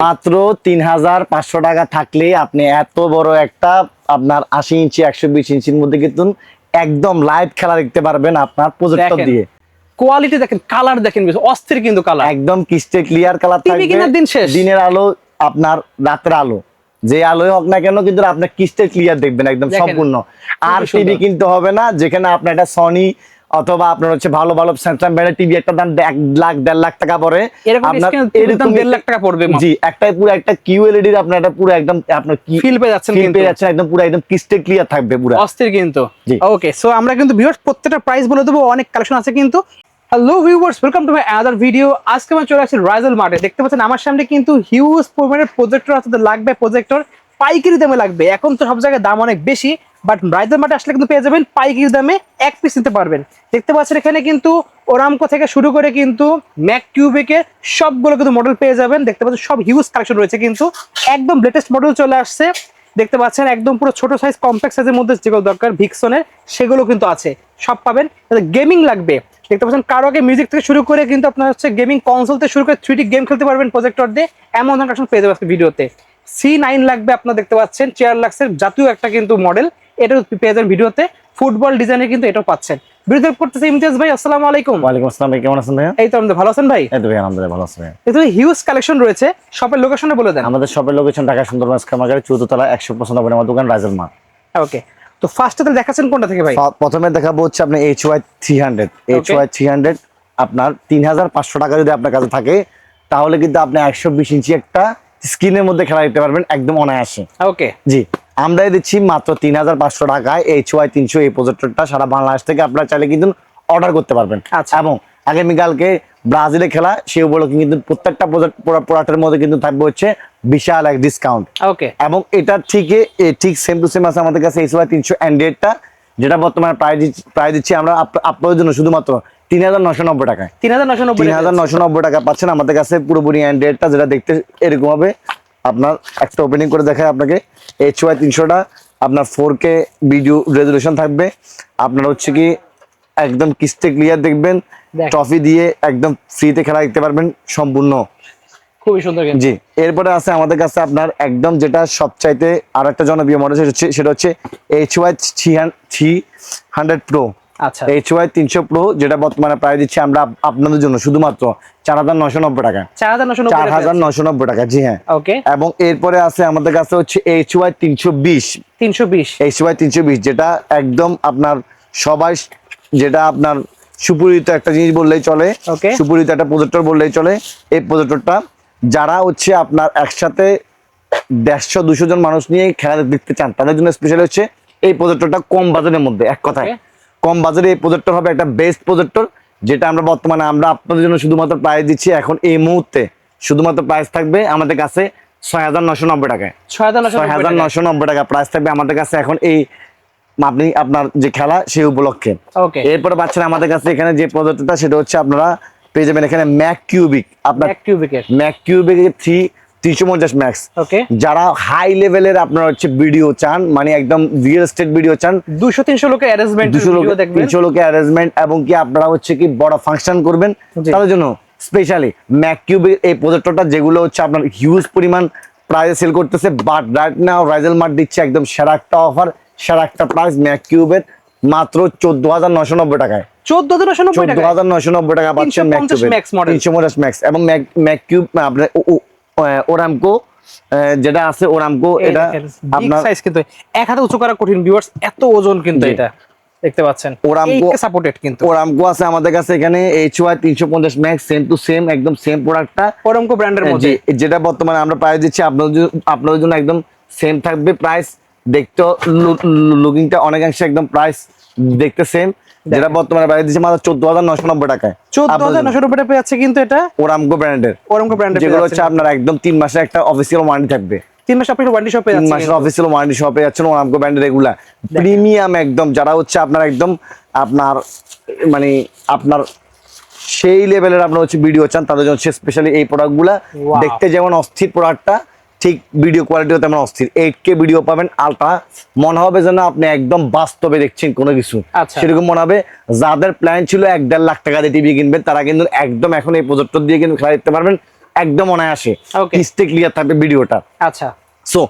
মাত্র ৩৫০০ টাকা থাকলে আপনি এত বড় একটা আপনার ৮০ ইঞ্চি ১২০ ইঞ্চির মধ্যে কিন্তু একদম লাইভ খেলা দেখতে পারবেন আপনার প্রজেক্টর দেখেন, দিয়ে। কোয়ালিটি দেখেন, কালার দেখেন, বেশ অস্থির কিন্তু কালার। একদম ক্রিস্টাল ক্লিয়ার কালার টিভি থাকবে। কেনার দিন শেষ। দিনের আলো আপনার রাতের আলো যে আলোয় হোক না কেন কিন্তু আপনার ক্রিস্টাল ক্লিয়ার দেখবেন একদম দেখেন, সম্পূর্ণ। আর খুবই টিভি সুন্দর। কিনতে হবে না, যেখানে আপনার একটা সনি অথবা আপনার হচ্ছে ভালো ভালো স্যামসাং ব্র্যান্ডের টিভি একটা দাম ১ লাখ ১.৫ লাখ টাকা পড়ে, এরকম আপনার স্ক্রিন টিভির দাম ১.৫ লাখ টাকা পড়বে মাত্র। জি একটাই পুরো একটা QLED এর আপনার এটা পুরো একদম আপনার কি ফিল পেয়ে যাচ্ছেন, ফিল কিন্তু পেয়ে যাচ্ছেন একদম পুরো একদম ক্রিস্টাল ক্লিয়ার থাকবে পুরো অস্থির কিন্তু। জি। ওকে, সো আমরা কিন্তু ভিউয়ার্স প্রত্যেকটা প্রাইস বলে দেবো, অনেক কালেকশন আছে কিন্তু। Hello viewers, welcome to my other video. আজকে আমরা চলে আসছি রাইজেল মার্টে। দেখতে পাচ্ছেন আমার সামনে কিন্তু হিউজ পরিমাণের প্রজেক্টর আছে, লাগবে প্রজেক্টর পাইকারি দামে লাগবে। এখন তো সব জায়গায় দাম অনেক বেশি, বাট রাইজেল মার্টে আসলে কিন্তু পেয়ে যাবেন পাইকারি দামে, এক পিস নিতে পারবেন। দেখতে পাচ্ছেন এখানে কিন্তু ওরামকো থেকে শুরু করে কিন্তু ম্যাক কিউবিকের সবগুলো কিন্তু মডেল পেয়ে যাবেন। দেখতে পাচ্ছেন সব হিউজ কালেকশন রয়েছে, কিন্তু একদম লেটেস্ট মডেল চলে আসছে। দেখতে পাচ্ছেন একদম পুরো ছোট সাইজ কম্প্যাক্ট সাইজের মধ্যে যেগুলো দরকার ভিক্সনের সেগুলো কিন্তু আছে, সব পাবেন। গেমিং লাগবে, দেখতে পাচ্ছেন কারোকে মিউজিক থেকে শুরু করে কিন্তু আপনার হচ্ছে গেমিং কনসোল থেকে শুরু করে 3D গেম খেলতে পারবেন প্রজেক্টর দিয়ে, এমন ধরনের কালেকশন পেয়ে যাবেন ভিডিওতে। C9 লাগবে আপনার, দেখতে পাচ্ছেন চেয়ার লাক্সের জাতীয় একটা কিন্তু মডেল, এটাও পেয়ে যাবেন ভিডিওতে। ফুটবল ডিজাইনের কিন্তু এটাও পাচ্ছেন। ভিডিও করতেছে ইমতিয়াজ ভাই, আসসালামু আলাইকুম। ওয়ালাইকুম আসসালাম ভাই, কেমন আছেন ভাইয়া? এই তো আমাদের ভালো আছেন ভাই? এই তো ভাই আলহামদুলিল্লাহ ভালো আছি ভাইয়া। এখানে হিউজ কালেকশন রয়েছে, শপের লোকেশনটা বলে দেন। আমাদের শপের লোকেশন ঢাকা সুন্দরবন খামারগাড়ি ৪র্থ তলা ১৯৫ নম্বর দোকান রাইজেল মার্ট। ওকে, তো ফার্স্টে তাহলে দেখাচ্ছেন কোনটা থেকে ভাই? প্রথমে দেখাবো হচ্ছে আপনি HY300 আপনার ৩৫০০ টাকা যদি আপনার কাছে থাকে তাহলে কিন্তু আপনি ১২০ ইঞ্চি একটা স্ক্রিনের মধ্যে খেলা দিতে পারবেন একদম অনায়াসে। ওকে জি, আমরাই দিচ্ছি মাত্র ৩৫০০ টাকায় HY300 এই প্রজেক্টরটা। সারা বাংলাদেশ থেকে আপনারা চাইলে কিন্তু অর্ডার করতে পারবেন। আচ্ছা। এবং আগামীকালকে ব্রাজিলে খেলা, সেই উপলক্ষে কিন্তু প্রত্যেকটা প্রোডাক্টের মধ্যে কিন্তু থাকবে হচ্ছে বিশাল এক ডিসকাউন্ট। ওকে, এবং এটা ঠিক সেম টু সেম আছে আমাদের কাছে HY300 অ্যান্ড্রয়েডটা, যেটা বর্তমানে প্রায় দিচ্ছি আমরা আপনাদের জন্য শুধুমাত্র ৩৯৯০ টাকায়। ৩৯৯০ টাকা পাচ্ছেন আমাদের কাছে পুরোপুরি অ্যান্ড্রয়েডটা, যেটা দেখতে এরকম হবে। আপনার একটা ওপেনিং করে দেখায় আপনাকে। HY300টা আপনার 4K ভিডিও রেজলিউশন থাকবে, আপনার হচ্ছে কি একদম ক্রিস্টাল ক্লিয়ার দেখবেন, ট্রফি দিয়ে একদম ফ্রিতে খেলা দেখতে পারবেন সম্পূর্ণ। খুবই সুন্দর কিন্তু। জি, এরপরে আছে আমাদের কাছে আপনার একদম যেটা সবচাইতে আর একটা জনপ্রিয় মডেল, সেটা হচ্ছে HY300 Pro। আচ্ছা, HY300 Pro যেটা বর্তমানে প্রায় দিচ্ছি আমরা আপনাদের জন্য শুধুমাত্র ৪৯৯০ টাকা। ৪৯৯০ টাকা, জি হ্যাঁ। ওকে, এবং এরপরে আছে আমাদের কাছে হচ্ছে HY320 HY320 যেটা একদম আপনার সবাই, যেটা আপনার সুপরিচিত একটা জিনিস বললেই চলে, ওকে, সুপরিচিত একটা প্রজেক্টর বললেই চলে। এই প্রজেক্টরটা যারা হচ্ছে আপনার একসাথে ১৫০-২০০ জন মানুষ নিয়ে খেলা দেখতে চান তাদের জন্য স্পেশালি হচ্ছে এই প্রজেক্টরটা কম বাজেটের মধ্যে। এক কথায় কম বাজেটে এই প্রজেক্টর হবে একটা বেস্ট প্রজেক্টর, যেটা আমরা বর্তমানে আমরা আপনাদের জন্য শুধুমাত্র প্রাইস দিচ্ছি এখন এই মুহূর্তে। শুধুমাত্র প্রাইস থাকবে আমাদের কাছে ৬৯৯০ টাকায়। ৬৯৯০ টাকা প্রাইস থাকবে আমাদের কাছে এখন এই আপনি আপনার যে খেলা সেই উপলক্ষে। ওকে, এরপরে পাচ্ছেন আমাদের কাছে এখানে যে প্রজেক্টরটা, সেটা হচ্ছে আপনারা পেয়ে যাবেন এখানে ম্যাক কিউবিক। আপনার ম্যাক কিউবিক 350 ম্যাক্স। ওকে, যারা হাই লেভেলের আপনারা হচ্ছে ভিডিও চান, মানে একদম রিয়েল এস্টেট ভিডিও চান, ২০০-৩০০ লোকের অ্যারেঞ্জমেন্ট, ৩০০ লোকের অ্যারেঞ্জমেন্ট, এবং কি আপনারা হচ্ছে কি বড় ফাংশন করবেন, তাদের জন্য স্পেশালি ম্যাক কিউবিক এই প্রজেক্টরটা, যেগুলো হচ্ছে আপনার হিউজ পরিমাণ প্রাইসে সেল করতেছে। বাট রাইট নাও রাইজেল মার্ট দিচ্ছে একদম সেরা একটা অফার, সেরা একটা প্রাইস ম্যাক কিউবের মাত্র ১৪,৯৯০ টাকায়। ১৪,৯৯০ টাকা পাচ্ছেন ম্যাক কিউবের ৩৫০ ম্যাক্স। এবং ম্যাক কিউব আপনার ওরামকো যেটা আছে, ওরামকো এটা আপনার সাইজ কিন্তু এক হাতে উঁচু করা কঠিন ভিউয়ার্স, এত ওজন কিন্তু এটা দেখতে পাচ্ছেন। ওরামকো সাপোর্টেড কিন্তু। ওরামকো আছে আমাদের কাছে এখানে HY350 max, same to same একদম সেম প্রোডাক্টটা ওরামকো ব্র্যান্ডের মধ্যে, যেটা বর্তমানে আমরা প্রাইস দিচ্ছি আপনাদের জন্য একদম সেম থাকবে প্রাইস। দেখতে লুকিংটা অনেকাংশে একদম প্রাইস দেখতে সেম, যেটা বর্তমানে প্রাইস দিচ্ছে মাত্র ১৪,৯৯০ টাকায়। ১৪,৯৯০ টাকা পেয়ে যাচ্ছে কিন্তু এটা ওরামকো ব্র্যান্ডের, যেগুলো হচ্ছে আপনার একদম 3 মাসের একটা অফিসিয়াল ওয়ারেন্টি থাকবে। 3 মাস অফিসিয়াল ওয়ারেন্টি শপে যাচ্ছে, 3 মাসের অফিসিয়াল ওয়ারেন্টি শপে যাচ্ছেন ওরামকো ব্র্যান্ডের এগুলা প্রিমিয়াম একদম। যারা হচ্ছে আপনার একদম আপনার মানে আপনার সেই লেভেলের আপনার হচ্ছে ভিডিও চান তাদের জন্য হচ্ছে স্পেশালি এই প্রোডাক্টগুলা। দেখতে যেমন অস্থির প্রোডাক্টটা, ঠিক ভিডিও কোয়ালিটিও তেমন অস্থির। 8K ভিডিও পাবেন আলট্রা, মনে হবে যেন আপনি একদম বাস্তবে দেখছেন কোনো কিছু, সেরকম মনে হবে। যাদের প্ল্যান ছিল ১-১.৫ লাখ টাকা দিয়ে টিভি কিনবেন, তারা কিন্তু একদম এখন এই প্রজেক্টর দিয়ে কিন্তু খেলা দেখতে পারবেন একদম অনায়াসে Okay. ক্রিস্টাল ক্লিয়ার থাকবে ভিডিওটা। আচ্ছা সো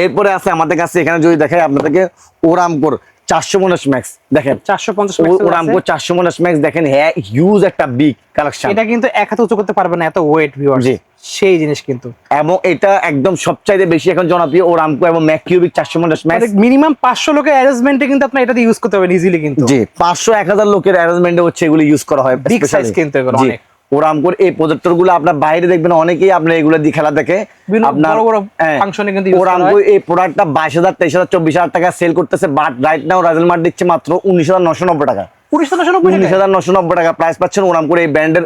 এরপরে আছে আমাদের কাছে এখানে যদি দেখাই আপনাদেরকে ওরামকোর 450 ম্যাক্স দেখেন 450 ওরামকোর 450 ম্যাক্স দেখেন, হ্যাঁ হিউজ একটা বিগ কালেকশন। এটা কিন্তু এক হাতে উঁচু করতে পারবে না, এত ওয়েট ভিউয়ার্স। জি। সেই জিনিস কিন্তু এবং এটা একদম সবচাইতে বেশি এখন জনপ্রিয় ওরামকো এবং ম্যাকিউবিক 450 ম্যাক্স। মিনিমাম 500 লোকের অ্যারেঞ্জমেন্টে কিন্তু আপনি এটা দিয়ে ইউজ করতে পারবেন ইজিলি কিন্তু। জি 500-1000 লোকের অ্যারেঞ্জমেন্টে হচ্ছে এগুলো ইউজ করা হয় Big size স্পেশালি। কিন্তু এগুলো অনেক। ওরামকোর এই প্রজেক্টর গুলো আপনার বাইরে দেখবেন অনেকেই আপনার এগুলো দিয়ে খেলা দেখে আপনার বড় বড় ফাংশনে কিন্তু ইউজ করা ওরামকো হয়। এই প্রোডাক্টটা 22000 23000 24000 টাকা সেল করতেছে, বাট রাইট নাও রাজেল মার্ট দিচ্ছে মাত্র 19990 টাকা। 1990 টাকা প্রাইস পাচ্ছেন ওরামকোর এই ব্র্যান্ডের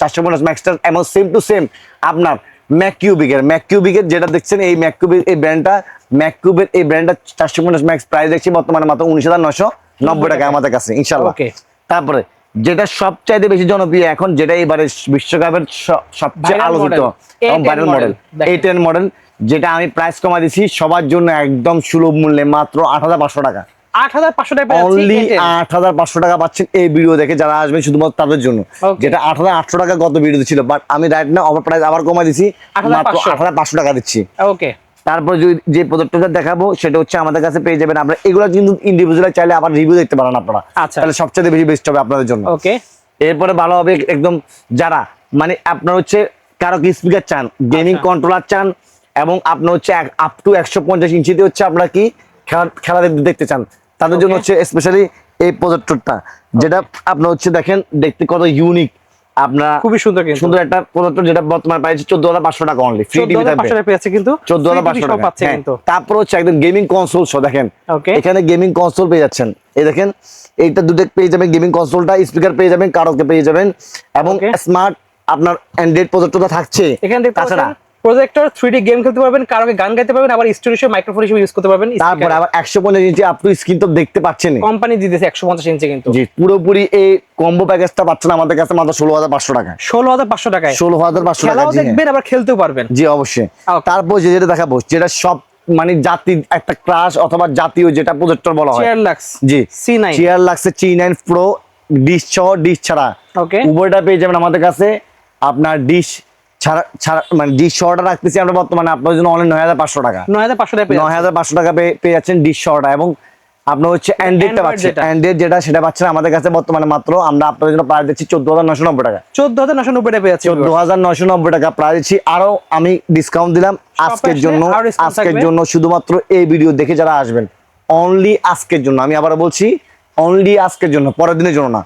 450 ম্যাক্সটার। এবং সেম টু সেম আপনার ম্যাকিউবিকের যেটা দেখছেন এই ম্যাকিউবিক এই ব্র্যান্ডটা ম্যাকিউবের এই ব্র্যান্ডটা 450 ম্যাক্স প্রাইস দেখছি বর্তমানে মাত্র 19990 টাকা আমাদের কাছে ইনশাআল্লাহ। Okay. তারপরে যেটা সবচাইতে বেশি জনপ্রিয় এখন, যেটা এবারে বিশ্বকাপের সবচেয়ে Viral আলোচিত model, এবং A10 ভাইরাল মডেল দেখেন। A10 মডেল, যেটা আমি প্রাইস কমা দিছি সবার জন্য একদম সুলভ মূল্যে মাত্র 8500 টাকা। 8500 টাকা পাচ্ছি অনলি A10 8500 টাকা পাচ্ছেন এই ভিডিও দেখে যারা আসবে শুধুমাত্র তাদের জন্য। Okay. যেটা 8800 টাকা গত ভিডিওতে ছিল, বাট আমি রাইট না অফার প্রাইস আবার কমা দিছি মাত্র 8500 টাকা দিচ্ছি। ওকে। তারপর যে প্রোডাক্টটা দেখাবো সেটা হচ্ছে আমাদের কাছে পেয়ে যাবেন আপনারা এগুলো কিন্তু ইন্ডিভিজুয়াল চাইলে আবার রিভিউ দেখতে পারেন আপনারা, আচ্ছা। তাহলে সবচেয়ে বেশি বেস্ট হবে আপনাদের জন্য। ওকে। এরপরে ভালো হবে একদম যারা মানে আপনার হচ্ছে কারো কি স্পিকার চান, গেমিং আচ্ছা। কন্ট্রোলার চান এবং আপনার হচ্ছে আপ টু 150 ইঞ্চিতে হচ্ছে আপনারা কি খেলা দেখতে চান, তাদের জন্য Okay. হচ্ছে স্পেশালি এই প্রজেক্টরটা, যেটা আপনার হচ্ছে দেখেন দেখতে কত ইউনিক। আপনার খুবই সুন্দর কিন্তু। সুন্দর একটা প্রজেক্টর যেটা বর্তমানে পাইছে 14500 টাকা অনলি, ফ্রি টিভি থাকবে 14500 টাকা পেয়েছে কিন্তু 14500 টাকা পাচ্ছে হ্যাঁ। কিন্তু। তারপর হচ্ছে একদম গেমিং কনসোল সহ দেখেন Okay. এখানে গেমিং কনসোল পেয়ে যাচ্ছেন, এই দেখেন এইটা দুটো পেয়ে যাবেন, গেমিং কনসোলটা স্পিকার পেয়ে যাবেন, কারোকে পেয়ে যাবেন এবং Okay. স্মার্ট আপনার অ্যান্ড্রয়েড প্রজেক্টরটা থাকছে। এখানে দেখতে তাছাড়া পাচ্ছেন প্রজেক্টর 3D গেম খেলতে পারবেন, কারোকে গান গাইতে পারবেন, আবার স্টুডিও মাইক্রোফোন হিসেবে ইউজ করতে পারবেন। তারপর আবার 150 ইঞ্চি আপ টু স্ক্রিন তো দেখতে পাচ্ছেন, কোম্পানি দিতেছে 150 ইঞ্চি কিন্তু। জি পুরোপুরি এই কম্বো প্যাকেজটা পাচ্ছেন আমাদের কাছে মাত্র 16500 টাকা। 16500 টাকায় 16500 টাকা খেলাও জি হ্যাঁ। দেখবেন আবার খেলতেও পারবেন। জি অবশ্যই। Okay. তারপর যেটা দেখাবো যেটা সব মানে জাতি একটা ক্রাশ অথবা জাতীয় যেটা প্রজেক্টর বলা হয়, চেয়ার লাক্স জি C9 চেয়ার লাগছে C9 প্রো ডিশ সহ ডিশ ছাড়া। ওকে। উভয়টা পেয়ে যাবেন আমাদের কাছে আপনার ডিশ ছাড়া মানে ডিশ সহটা রাখতেছি আমরা বর্তমানে আপনার জন্য অনলি 9500 টাকা। 9500 টাকা পেয়ে যাচ্ছেন। 9500 টাকা পেয়ে যাচ্ছেন ডিশ সহটা। এবং আপনার হচ্ছে অ্যান্ড্রয়েডটা Android পাচ্ছেন, যেটা। অ্যান্ড্রয়েড যেটা সেটা পাচ্ছেন আমাদের কাছে বর্তমানে মাত্র আমরা আপনাদের জন্য প্রাইস দিচ্ছি 14990 টাকা। 14990 টাকা পেয়ে যাচ্ছেন। 14990 টাকা প্রাইস দিচ্ছি, আরো আমি ডিসকাউন্ট দিলাম আজকের আসলে জন্য। আরো discount আজকের থাকবে। জন্য শুধুমাত্র এই ভিডিও দেখে যারা আসবেন অনলি আজকের জন্য, আমি আবার বলছি অনলি আজকের জন্য, পরের দিনের জন্য না।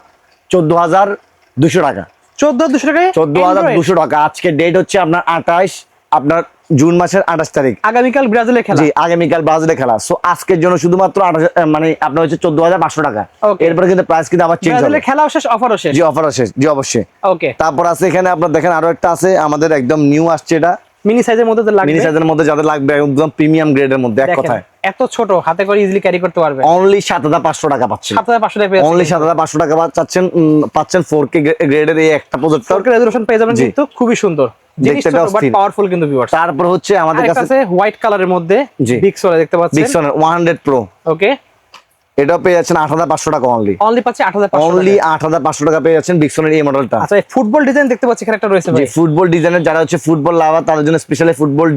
14200 টাকা। 14200 টাকায় 14200 টাকা। আজকে ডেট হচ্ছে আপনার 28 আপনার জুন মাসের 28 তারিখ, আগামীকাল ব্রাজিলের খেলা। জি আগামীকাল ব্রাজিলে খেলা। সো আজকের জন্য শুধুমাত্র 28 মানে আপনার হচ্ছে 14500 টাকা। Okay. এরপরে কিন্তু প্রাইস কিন্তু আবার চেঞ্জ হবে। ব্রাজিলের খেলাও শেষ, অফারও শেষ। জি অফার আছে, জি অবশ্যই। ওকে। তারপর আছে এখানে আপনার দেখেন আরো একটা আছে আমাদের একদম নিউ আসছে, এটা মিনি সাইজের মধ্যে তো লাগবে। মিনি সাইজের মধ্যে যাদের লাগবে একদম প্রিমিয়াম গ্রেডের মধ্যে এক দেখেন, কথায় এত ছোট হাতে করে ইজিলি ক্যারি করতে পারবে। অনলি 7500 টাকা পাচ্ছেন। 7500 টাকা পেয়ে অনলি 7500 টাকা পাচ্ছেন 4K গ্রেডের এই একটা প্রজেক্টর। রেজোলিউশন পেয়ে যাবেন জি। কিন্তু খুবই সুন্দর। জিনিস দেখতে ছোট বাট অস্থির। পাওয়ারফুল কিন্তু ভিউয়ার্স। তারপর হচ্ছে আমাদের আরেকটা কাছে আছে হোয়াইট কালারের মধ্যে জি। বিগ সোলা দেখতে পাচ্ছেন। ডিক্সনের 100 প্রো, ওকে। এটাও পেয়ে যাচ্ছেন 8500 টাকা অনলি। অনলি পাচ্ছে 8500 অনলি টাকা। 8500 টাকা পেয়ে যাচ্ছেন ডিক্সনের এই মডেলটা। আচ্ছা, ফুটবল ডিজাইন দেখতে পাচ্ছি এখানে একটা রয়েছে যে ভাই। ফুটবল ডিজাইনের যারা হচ্ছে ফুটবল লাভার তাদের জন্য স্পেশালি ফুটবল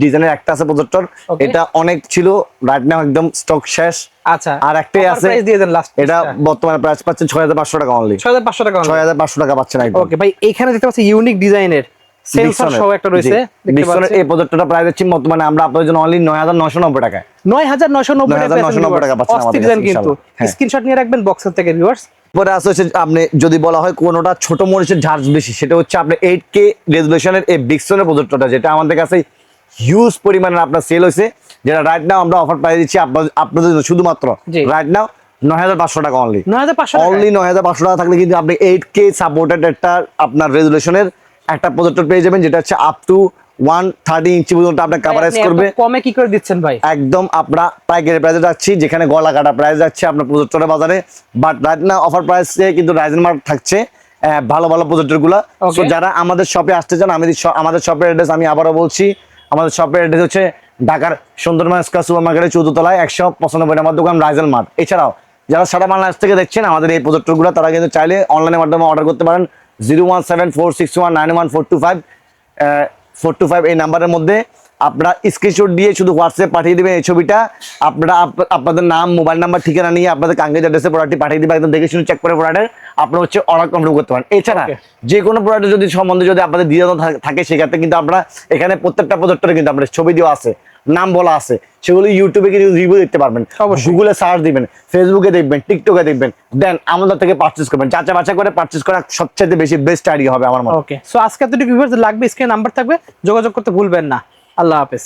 ডিজাইনের একটা আছে প্রজেক্টর। Okay. এটা অনেক ছিল, রাইট নাও একদম স্টক শেষ। আচ্ছা, আর একটাই আছে, প্রাইস দিয়ে দেন লাস্ট। এটা বর্তমানে প্রাইস পাচ্ছেন 6500 টাকা অনলি। 6500 টাকা। 6500 টাকা পাচ্ছেন একদম। ওকে ভাই, এখানে দেখতে পাচ্ছি ইউনিক ডিজাইনের সেন্সর সহ একটা রয়েছে দেখতে ডিক্সনের পাচ্ছেন। এই প্রজেক্টরটা প্রাইস হচ্ছে বর্তমানে আমরা আপনাদের জন্য অনলি 9990 টাকায়। 9990 টাকা 9990 টাকা পাচ্ছেন আমাদের ডিজাইন কাছে, কিন্তু। ইনশাআল্লাহ। হ্যাঁ। স্ক্রিনশট নিয়ে রাখবেন বক্সের থেকে ভিউয়ার্স। পরে আছে হচ্ছে আপনি যদি বলা হয় কোনোটা ছোট মরিচের ঝাঁজ বেশি, সেটা হচ্ছে আপনি 8K রেজুলেশনের এই ডিক্সনের প্রজেক্টরটা, যেটা আমাদের কাছে হিউজ পরিমাণে আপনার সেল হয়েছে, যেটা রাইট নাও আমরা অফার প্রাইস দিচ্ছি আপনাদের জন্য শুধুমাত্র জি। রাইট নাও 9500 টাকা অনলি। 9500 টাকা। অনলি 9500 টাকা থাকলে কিন্তু আপনি 8K সাপোর্টেড একটা আপনার রেজুলেশনের একটা প্রজেক্টর পেয়ে যাবেন, যেটা হচ্ছে আপ টু 130 ইঞ্চি পর্যন্ত আপনার কভারেজ করবে। কমে কি করে দিচ্ছেন ভাই? একদম আমরা পাইকারি প্রাইসে যাচ্ছি, যেখানে গলা কাটা প্রাইস যাচ্ছে আপনার প্রজেক্টরের বাজারে, বাট রাইট না অফার প্রাইসে কিন্তু রাইজেন মার্ক থাকছে ভালো ভালো প্রজেক্টর গুলা। Okay. সো যারা আমাদের শপে আসতে চান, আমাদের শপের অ্যাড্রেস আমি আবারও বলছি, আমাদের শপের অ্যাড্রেস হচ্ছে ঢাকার সুন্দরবন স্কয়ার সুপার মার্কেটের 14 তলায় 195 নম্বর দোকান রাইজেন মার্ট। এছাড়াও যারা সারা বাংলাদেশ থেকে দেখছেন আমাদের এই প্রজেক্টর গুলা, তারা কিন্তু চাইলে অনলাইনের মাধ্যমে অর্ডার করতে পারেন 017461914425। 425 এই নাম্বারের মধ্যে আপনারা স্ক্রিনশট দিয়ে শুধু হোয়াটসঅ্যাপ পাঠিয়ে দিবেন এই ছবিটা। আপনারা আপনাদের নাম, মোবাইল নাম্বার, ঠিকানা নিয়ে আপনাদের কাঙ্ক্ষিত অ্যাড্রেসে প্রোডাক্টটি পাঠিয়ে দিবেন। একদম দেখে শুনে চেক করে প্রোডাক্টের আপনারা হচ্ছে অর্ডার কনফার্ম করতে পারেন। এছাড়া Okay. যে কোনো প্রোডাক্টের যদি সম্বন্ধে যদি আপনাদের দিয়ে থাকে সেক্ষেত্রে কিন্তু আপনারা এখানে প্রত্যেকটা প্রোডাক্টের কিন্তু আপনার ছবি দেওয়া আছে, নাম বলা আছে, সেগুলো ইউটিউবে কিন্তু রিভিউ দেখতে পারবেন, অবশ্যই। গুগলে সার্চ দিবেন, ফেসবুকে দেখবেন, টিকটকে দেখবেন, দেন আমাদের থেকে পারচেজ করবেন। যাচাই বাছাই করে পারচেজ করা সবচেয়ে বেশি বেস্ট আইডিয়া হবে আমার মনে হয়। ওকে, সো আজকে এতটুকু ভিউয়ার্স লাগবে, স্ক্রিনে নাম্বার থাকবে, যোগাযোগ করতে ভুলবেন না। আল্লাহ হাফেজ।